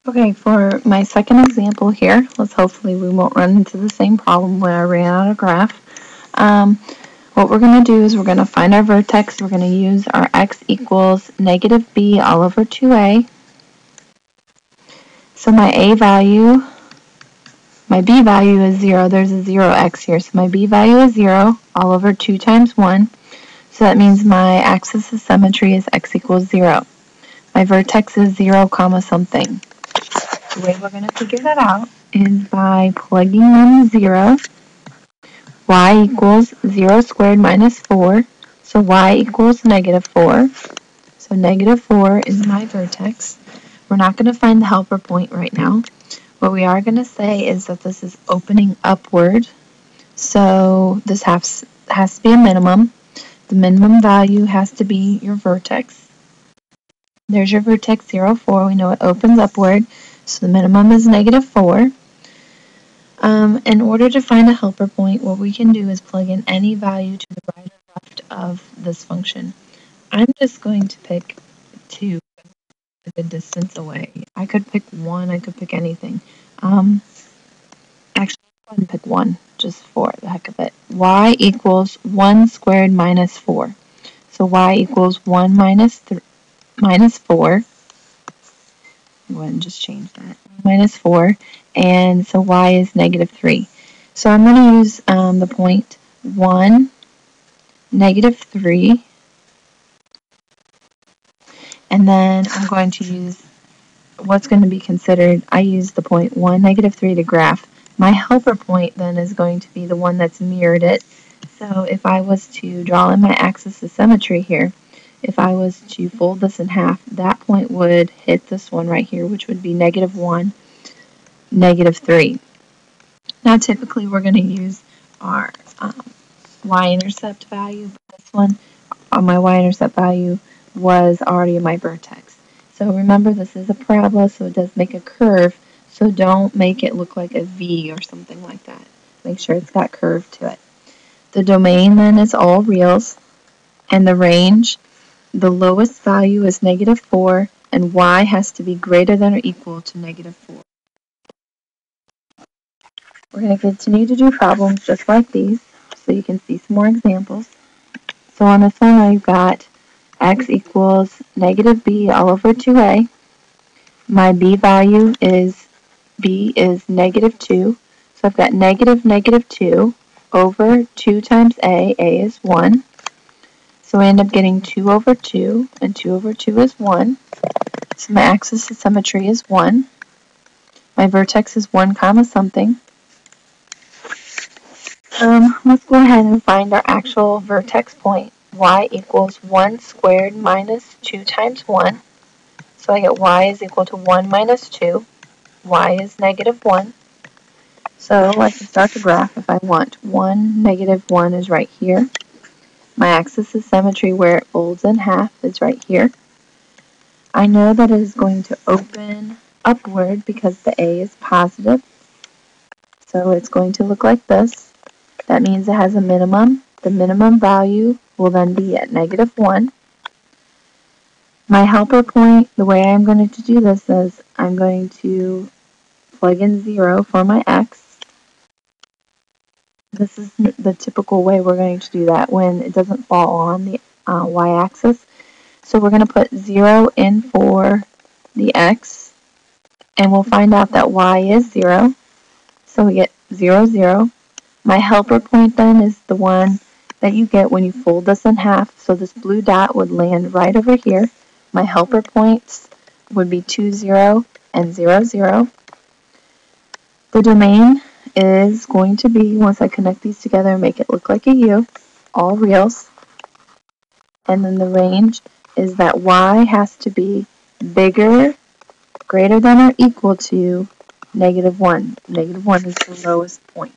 Okay, for my second example here, hopefully we won't run into the same problem where I ran out of graph. What we're going to do is we're going to find our vertex. We're going to use our x equals negative b all over 2a. So my b value is 0. There's a 0x here. So my b value is 0 all over 2 times 1. So that means my axis of symmetry is x equals 0. My vertex is 0 comma something. The way we're going to figure that out is by plugging in 0. Y equals 0 squared minus 4. So y equals negative 4. So negative 4 is my vertex. We're not going to find the helper point right now. What we are going to say is that this is opening upward. So this has to be a minimum. The minimum value has to be your vertex. There's your vertex 0, 4. We know it opens upward. So the minimum is negative 4. In order to find a helper point, what we can do is plug in any value to the right or left of this function. I'm just going to pick 2, the distance away. I could pick 1, I could pick anything. Actually, let's go ahead and pick 1, just for the heck of it. Y equals 1 squared minus 4. So y equals 1 minus 4. Go ahead and just change that. Minus 4, and so y is negative 3. So I'm going to use the point 1, negative 3, and then I'm going to use what's going to be considered. I use the point 1, negative 3 to graph. My helper point then is going to be the one that's mirrored it. So if I was to draw in my axis of symmetry here, if I was to fold this in half, that point would hit this one right here, which would be negative 1, negative 3. Now typically we're going to use our y-intercept value, but this one, my y-intercept value was already my vertex. So remember, this is a parabola, so it does make a curve, so don't make it look like a V or something like that. Make sure it's got curve to it. The domain then is all reals, and the range, the lowest value is negative 4, and y has to be greater than or equal to negative 4. We're going to continue to do problems just like these, so you can see some more examples. So on this one, I've got x equals negative b all over 2a. My b value is negative 2. So I've got negative 2 over 2 times a. A is 1. So I end up getting 2 over 2, and 2 over 2 is 1. So my axis of symmetry is 1. My vertex is 1 comma something. Let's go ahead and find our actual vertex point. Y equals 1 squared minus 2 times 1. So I get y is equal to 1 minus 2. Y is negative 1. So I can start the graph if I want. 1, negative 1 is right here. My axis of symmetry where it folds in half is right here. I know that it is going to open upward because the A is positive. So it's going to look like this. That means it has a minimum. The minimum value will then be at negative 1. My helper point, the way I'm going to do this is I'm going to plug in 0 for my x. This is the typical way we're going to do that when it doesn't fall on the y-axis. So we're going to put 0 in for the x, and we'll find out that y is 0. So we get 0, 0. My helper point then is the one that you get when you fold this in half. So this blue dot would land right over here. My helper points would be 2, 0, and 0, 0. The domain is going to be, once I connect these together and make it look like a U, all reals. And then the range is that y has to be bigger, greater than or equal to negative 1. Negative 1 is the lowest point.